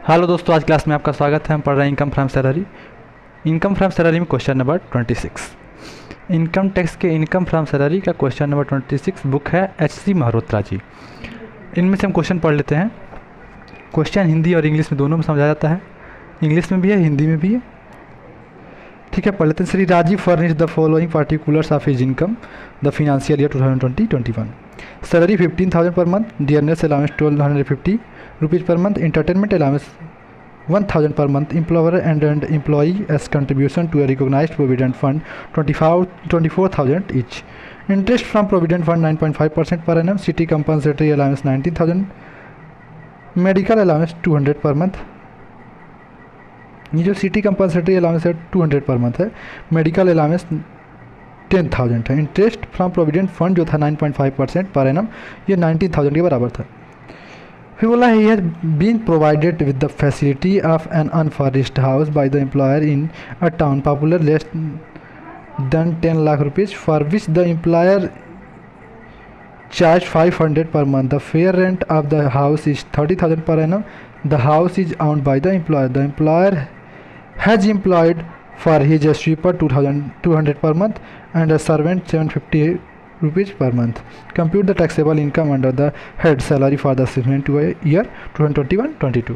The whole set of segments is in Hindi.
हेलो दोस्तों, आज क्लास में आपका स्वागत है। हम पढ़ रहे हैं income from salary. Income from salary में क्वेश्चन नंबर 26। इनकम टैक्स के इनकम फ्रॉम सैलरी का क्वेश्चन नंबर 26 बुक है HC मल्होत्रा जी। इनमें से हम क्वेश्चन पढ़ लेते हैं। क्वेश्चन हिंदी और इंग्लिश में दोनों में समझा जाता है, इंग्लिश में भी है हिंदी में भी है। ठीक है, पढ़ लेते हैं। Shri Rajiv furnish the following particulars of his income the financial year 2020-21। Salary 15,000 per month, dearness allowance 1250 rupees per month, entertainment allowance 1,000 per month, employer and employee as contribution to a recognized provident fund 24,000 each, interest from provident fund 9.5% per annum, city compensatory allowance 19,000, medical allowance 200 per month। ये जो सिटी कंपल्सरी अलाउंस है 200 पर मंथ है, मेडिकल अलाउंस 10,000 है, इंटरेस्ट फ्रॉम प्रोविडेंट फंड जो था 9.5% पर एनम, ये 19,000 के बराबर था। फिर बोला he has been provided with the facility of an unfurnished house by the employer in a town popular less than 10 lakh rupees for which the employer charged 500 per month. The fair rent of the house is 30,000 per annum. The house is owned by the employer. The employer has employed for his sweeper 2,200 per month and a servant 750 rupees per month. Compute the taxable income under the head salary for the assessment year 2021-22।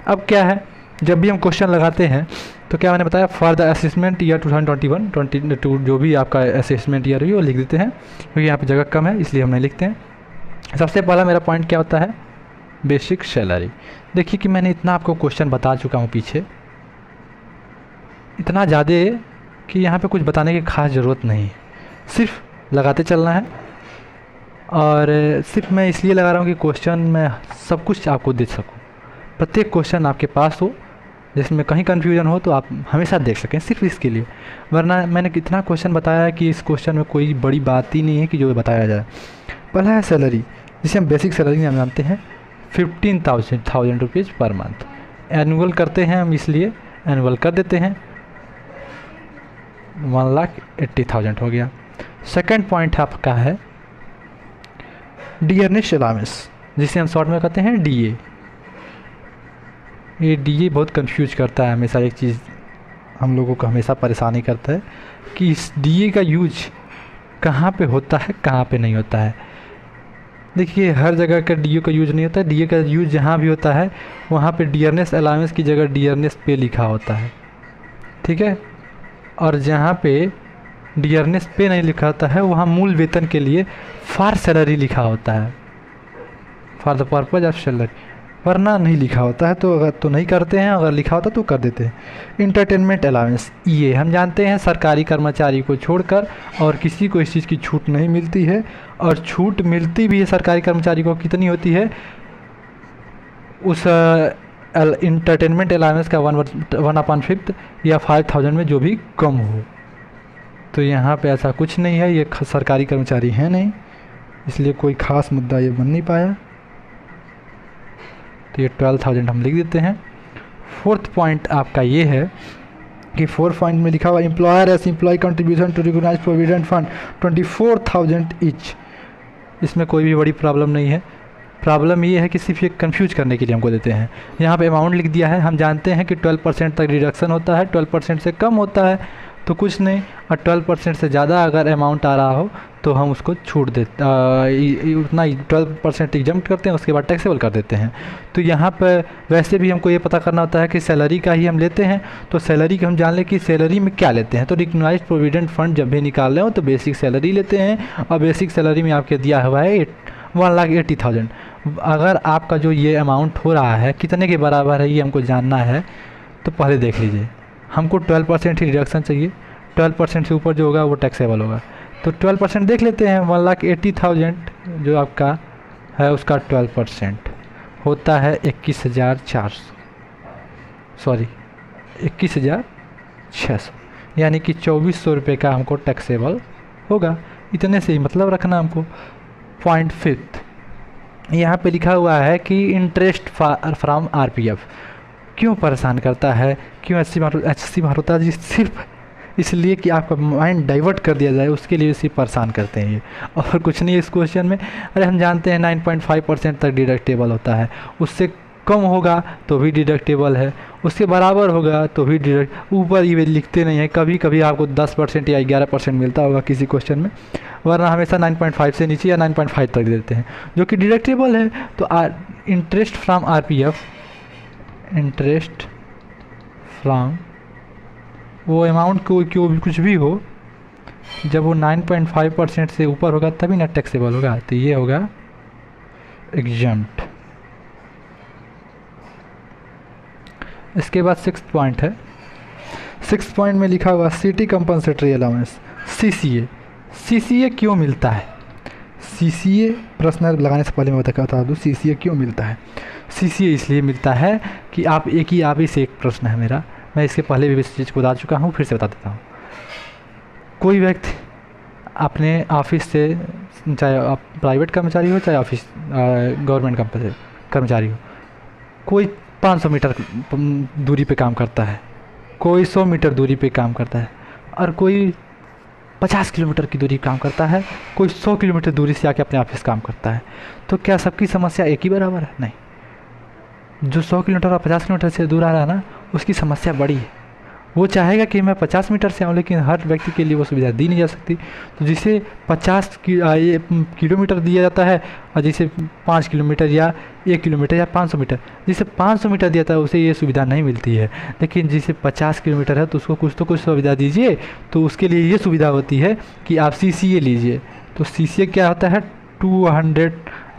अब क्या है, जब भी हम क्वेश्चन लगाते हैं तो क्या मैंने बताया, फॉर द असेसमेंट ईयर 2021-22 जो भी आपका असेसमेंट ईयर है वो लिख देते हैं, क्योंकि यहाँ पे जगह कम है इसलिए हम नहीं लिखते हैं। सबसे पहला मेरा पॉइंट क्या होता है, बेसिक सैलरी। देखिए कि मैंने इतना आपको क्वेश्चन बता चुका हूँ पीछे, इतना ज़्यादा कि यहाँ पे कुछ बताने की खास ज़रूरत नहीं है, सिर्फ लगाते चलना है। और सिर्फ मैं इसलिए लगा रहा हूँ कि क्वेश्चन में सब कुछ आपको दे सकूँ, प्रत्येक क्वेश्चन आपके पास हो, जिसमें कहीं कन्फ्यूजन हो तो आप हमेशा देख सकें, सिर्फ इसके लिए। वरना मैंने कितना क्वेश्चन बताया है कि इस क्वेश्चन में कोई बड़ी बात ही नहीं है कि जो बताया जाए। पहला है सैलरी, जिसे हम बेसिक सैलरी हम जानते हैं 15,000 रुपीज़ पर मंथ। एनुअल करते हैं हम, इसलिए एनुअल कर देते हैं, 1,80,000 हो गया। सेकेंड पॉइंट आपका है डियरनेस अलाउंस, जिसे हम शॉर्ट में कहते हैं DA। ये DA बहुत कंफ्यूज करता है हमेशा, एक चीज़ हम लोगों को हमेशा परेशानी करता है कि इस DA का यूज कहाँ पे होता है कहाँ पे नहीं होता है। देखिए हर जगह का DA का यूज नहीं होता है। DA का यूज जहाँ भी होता है वहाँ पे डियरनेस अलाउंस की जगह डियरनेस पे लिखा होता है, ठीक है। और जहाँ पे डियरनेस पे नहीं लिखा होता है वहाँ मूल वेतन के लिए फॉर सैलरी लिखा होता है, for the purpose of salary, वरना नहीं लिखा होता है। तो अगर तो नहीं करते हैं, अगर लिखा होता तो कर देते हैं। इंटरटेनमेंट अलाउंस, ये हम जानते हैं सरकारी कर्मचारी को छोड़कर और किसी को इस चीज़ की छूट नहीं मिलती है, और छूट मिलती भी है सरकारी कर्मचारी को, कितनी होती है, उस इंटरटेनमेंट अलाउंस का 1/5 या 5,000 में जो भी कम हो। तो यहाँ पे ऐसा कुछ नहीं है, ये सरकारी कर्मचारी है नहीं, इसलिए कोई ख़ास मुद्दा ये बन नहीं पाया। तो ये 12,000 हम लिख देते हैं। फोर्थ पॉइंट आपका ये है कि 4 पॉइंट में लिखा हुआ employer s employ contribution to recognise provident fund 24,000 each. इसमें कोई भी बड़ी प्रॉब्लम नहीं है। प्रॉब्लम ये है कि सिर्फ ये कंफ्यूज करने के लिए हमको देते हैं। यहाँ पे अमाउंट लिख दिया है, हम जानते हैं कि 12% तक डिडक्शन होता है, 12% से कम होता है तो कुछ नहीं, और 12% से ज़्यादा अगर अमाउंट आ रहा हो तो हम उसको छूट देते, उतना 12% एग्जम्प्ट करते हैं, उसके बाद टैक्सेबल कर देते हैं। तो यहाँ पर वैसे भी हमको ये पता करना होता है कि सैलरी का ही हम लेते हैं, तो सैलरी का हम जान लें कि सैलरी में क्या लेते हैं। तो रिकॉग्नाइज्ड प्रोविडेंट फंड जब भी निकाल रहे हो तो बेसिक सैलरी लेते हैं, और बेसिक सैलरी में आपके दिया हुआ है 1,80,000। अगर आपका जो ये अमाउंट हो रहा है कितने के बराबर है ये हमको जानना है, तो पहले देख लीजिए। हमको 12% ही डिडक्शन चाहिए, 12% से ऊपर जो होगा वो टैक्सेबल होगा। तो 12% देख लेते हैं, 1,80,000 जो आपका है उसका 12% होता है 21,600, यानी कि 2,400 रुपये का हमको टैक्सेबल होगा। इतने से ही मतलब रखना हमको। पॉइंट फिफ्थ, यहाँ पे लिखा हुआ है कि इंटरेस्ट फ्रॉम RPF। क्यों परेशान करता है, क्यों HC मल्होत्रा जी सिर्फ इसलिए कि आपका माइंड डाइवर्ट कर दिया जाए, उसके लिए इसी परेशान करते हैं ये, और कुछ नहीं है इस क्वेश्चन में। अरे हम जानते हैं 9.5% तक डिडक्टेबल होता है, उससे कम होगा तो भी डिडक्टेबल है, उसके बराबर होगा तो भी डिडक्ट, ऊपर ये लिखते नहीं है, कभी कभी आपको 10% या 11% मिलता होगा किसी क्वेश्चन में, वरना हमेशा 9.5 से नीचे या 9.5 तक देते हैं जो कि डिडक्टेबल है। तो interest from RPF, interest from वो अमाउंट को कुछ भी हो, जब वो 9.5% से ऊपर होगा तभी ना टैक्सेबल होगा, तो ये होगा एग्जम्प्ट। इसके बाद 6th पॉइंट है। 6th पॉइंट में लिखा हुआ city compensatory allowance, CCA. CCA क्यों मिलता है? सीसीए प्रश्न लगाने से पहले मैं बता दूँ सीसीए क्यों मिलता है। सीसीए इसलिए मिलता है कि आप ही से एक प्रश्न है मेरा, मैं इसके पहले भी इस चीज़ को बता चुका हूँ, फिर से बता देता हूँ। कोई व्यक्ति अपने ऑफिस से, चाहे आप प्राइवेट कर्मचारी हो चाहे ऑफिस गवर्नमेंट कर्मचारी हो, कोई 500 मीटर दूरी पे काम करता है, कोई 100 मीटर दूरी पे काम करता है, और कोई 50 किलोमीटर की दूरी काम करता है, कोई 100 किलोमीटर दूरी से आके अपने ऑफिस काम करता है। तो क्या सबकी समस्या एक ही बराबर है? नहीं। जो 100 किलोमीटर और 50 किलोमीटर से दूर आ रहा है ना, उसकी समस्या बड़ी है। वो चाहेगा कि मैं 50 मीटर से आऊँ, लेकिन हर व्यक्ति के लिए वो सुविधा दी नहीं जा सकती। तो जिसे 50 किलोमीटर दिया जाता है, और जिसे 5 किलोमीटर या 1 किलोमीटर या 500 मीटर, जिसे 500 मीटर दिया जाता है उसे ये सुविधा नहीं मिलती है। लेकिन जिसे 50 किलोमीटर है तो उसको कुछ तो कुछ सुविधा दीजिए, तो उसके लिए ये सुविधा होती है कि आप सीसीए लीजिए। तो सीसीए क्या होता है? 200,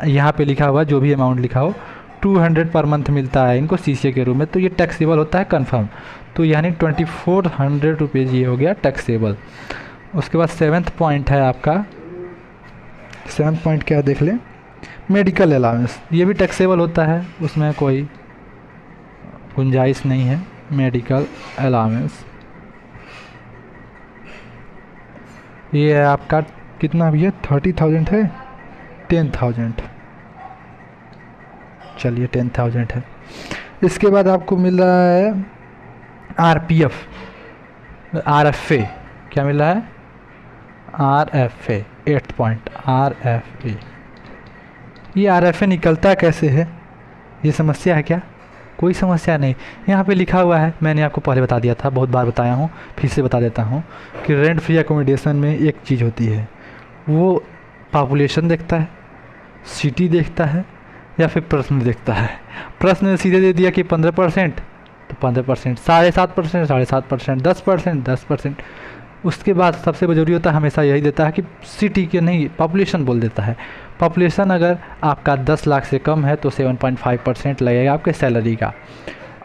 यहाँ पे लिखा हुआ जो भी अमाउंट लिखा हो, 200 पर मंथ मिलता है इनको सीसीए के रूप में, तो ये टैक्सेबल होता है कन्फर्म। तो यानी 2400 रुपीज़ ये हो गया टैक्सेबल। उसके बाद 7th पॉइंट है आपका, 7th पॉइंट क्या देख लें, मेडिकल अलाउंस। ये भी टैक्सेबल होता है, उसमें कोई गुंजाइश नहीं है। मेडिकल अलाउंस ये है आपका कितना भी है, 30,000 है, 10,000, चलिए 10,000 है। इसके बाद आपको मिल रहा है आरपीएफ, आरएफए। क्या मिल रहा है? RFA, 8th point RFA. ये आरएफए निकलता कैसे है? ये समस्या है क्या? कोई समस्या नहीं। यहाँ पे लिखा हुआ है, मैंने आपको पहले बता दिया था, बहुत बार बताया हूँ, फिर से बता देता हूँ कि रेंट फ्री एकोमोडेशन में एक चीज़ होती है, वो पॉपुलेशन देखता है, सिटी देखता है, या फिर प्रश्न देखता है। प्रश्न ने सीधे दे दिया कि 15%, तो 15%, 7.5%, 7.5%, 10%, 10%। उसके बाद सबसे ज़रूरी होता है, हमेशा यही देता है कि सिटी के नहीं, पॉपुलेशन बोल देता है। पॉपुलेशन अगर आपका 10 लाख से कम है तो 7.5% लगेगा आपके सैलरी का।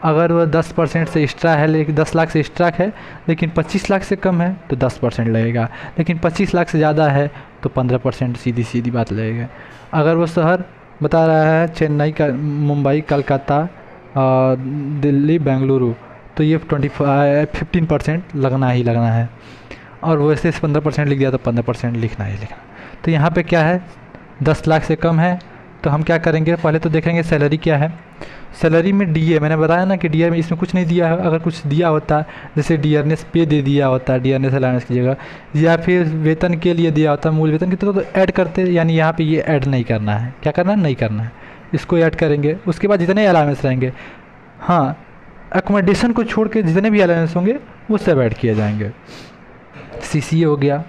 अगर वह 10% से एक्स्ट्रा है, लेकिन 10 लाख से एक्स्ट्रा है लेकिन 25 लाख से कम है तो 10% लगेगा, लेकिन 25 लाख से ज़्यादा है तो 15% सीधी बात लगेगा। अगर वो शहर बता रहा है चेन्नई का, मुंबई, कलकत्ता, दिल्ली, बेंगलुरु, तो ये 15% लगना ही लगना है। और वैसे 15% लिख दिया तो 15% लिखना ही लिखना। तो यहाँ पे क्या है, 10 लाख से कम है तो हम क्या करेंगे, पहले तो देखेंगे सैलरी क्या है। सैलरी में डीए, मैंने बताया ना कि डीए में इसमें कुछ नहीं दिया है। अगर कुछ दिया होता, जैसे डियरनेस पे दे दिया होता, डियरनेस अलाउंस की जगह, या फिर वेतन के लिए दिया होता, मूल वेतन की तरह, तो ऐड करते। यानी यहाँ पे ये ऐड नहीं करना है। क्या करना है? नहीं करना है। इसको ऐड करेंगे। उसके बाद जितने अलाउंस रहेंगे, हाँ, एकोमोडेशन को छोड़ के जितने भी अलाउंस होंगे वो सब ऐड किए जाएंगे। सीसीए हो गया,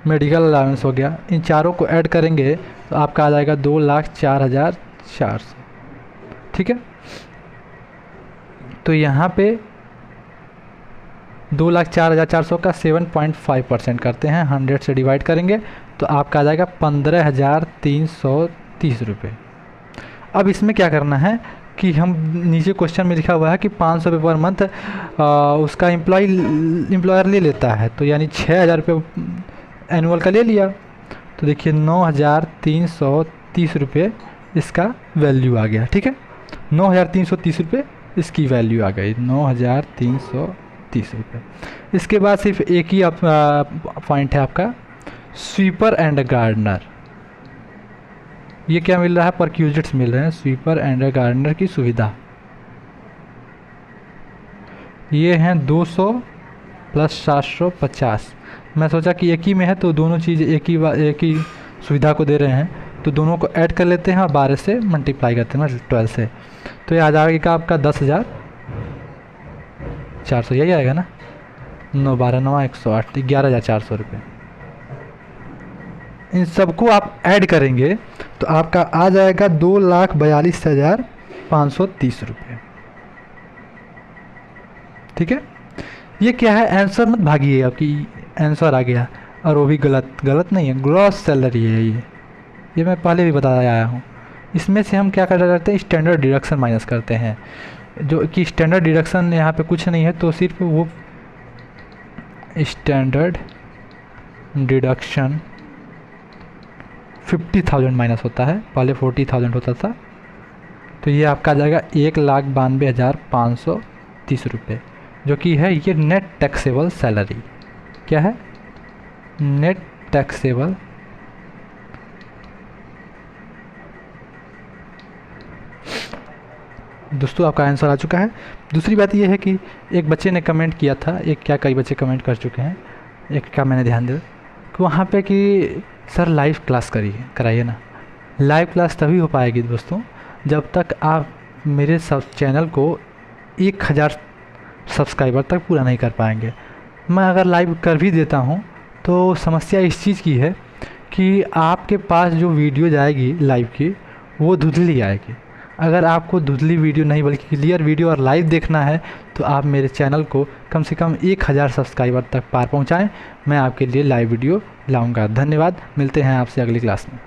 मेडिकल अलाउंस हो गया, इन चारों को ऐड करेंगे तो आपका आ जाएगा 2,04,400। ठीक है, तो यहाँ पे 2,04,400 का 7.5% करते हैं, 100 से डिवाइड करेंगे तो आपका आ जाएगा 15,330 रुपये। अब इसमें क्या करना है कि हम, नीचे क्वेश्चन में लिखा हुआ है कि 500 रुपये पर मंथ उसका एम्प्लॉयर ले लेता है, तो यानी 6,000 रुपये एनुअल का ले लिया। तो देखिए 9,330 रुपये इसका वैल्यू आ गया। ठीक है, 9,330 रुपये इसकी वैल्यू आ गई, 9,330 रुपये। इसके बाद सिर्फ एक ही पॉइंट है आपका, स्वीपर एंड गार्डनर। ये क्या मिल रहा है? परक्यूजिट्स मिल रहे हैं, स्वीपर एंड गार्डनर की सुविधा। ये हैं 200 प्लस 750। मैं सोचा कि एक ही में है तो दोनों चीज़ एक ही सुविधा को दे रहे हैं, तो दोनों को ऐड कर लेते हैं और 12 से मल्टीप्लाई करते हैं, मतलब 12 से, तो ये आ जाएगा आपका 10,400, यही आएगा ना, 9 12 9 108, 11,400 रुपये। इन सबको आप ऐड करेंगे तो आपका आ जाएगा 2,42,530 रुपये। ठीक है, ये क्या है, आंसर मत भागिए, आपकी आंसर आ गया, और वो भी गलत नहीं है, ग्रॉस सैलरी है ये मैं पहले भी बताया आया हूँ। इसमें से हम क्या करते हैं, स्टैंडर्ड डिडक्शन माइनस करते हैं, जो कि स्टैंडर्ड डिडक्शन यहाँ पे कुछ नहीं है, तो सिर्फ वो स्टैंडर्ड डिडक्शन 50,000 माइनस होता है, पहले 40,000 होता था, तो ये आपका आ जाएगा 1,92,530 रुपये, जो कि है ये नेट टैक्सेबल सैलरी। क्या है, नेट टैक्सेबल दोस्तों, आपका आंसर आ चुका है। दूसरी बात यह है कि एक बच्चे ने कमेंट किया था, एक क्या कई बच्चे कमेंट कर चुके हैं, एक का मैंने ध्यान दिया कि वहाँ पे कि सर लाइव क्लास कराइए ना। लाइव क्लास तभी हो पाएगी दोस्तों जब तक आप मेरे सब चैनल को 1,000 सब्सक्राइबर तक पूरा नहीं कर पाएंगे। मैं अगर लाइव कर भी देता हूँ तो समस्या इस चीज़ की है कि आपके पास जो वीडियो जाएगी लाइव की वो धुंधली आएगी। अगर आपको धुंधली वीडियो नहीं बल्कि क्लियर वीडियो और लाइव देखना है तो आप मेरे चैनल को कम से कम 1,000 सब्सक्राइबर तक पार पहुँचाएँ। मैं आपके लिए लाइव वीडियो लाऊंगा। धन्यवाद, मिलते हैं आपसे अगली क्लास में।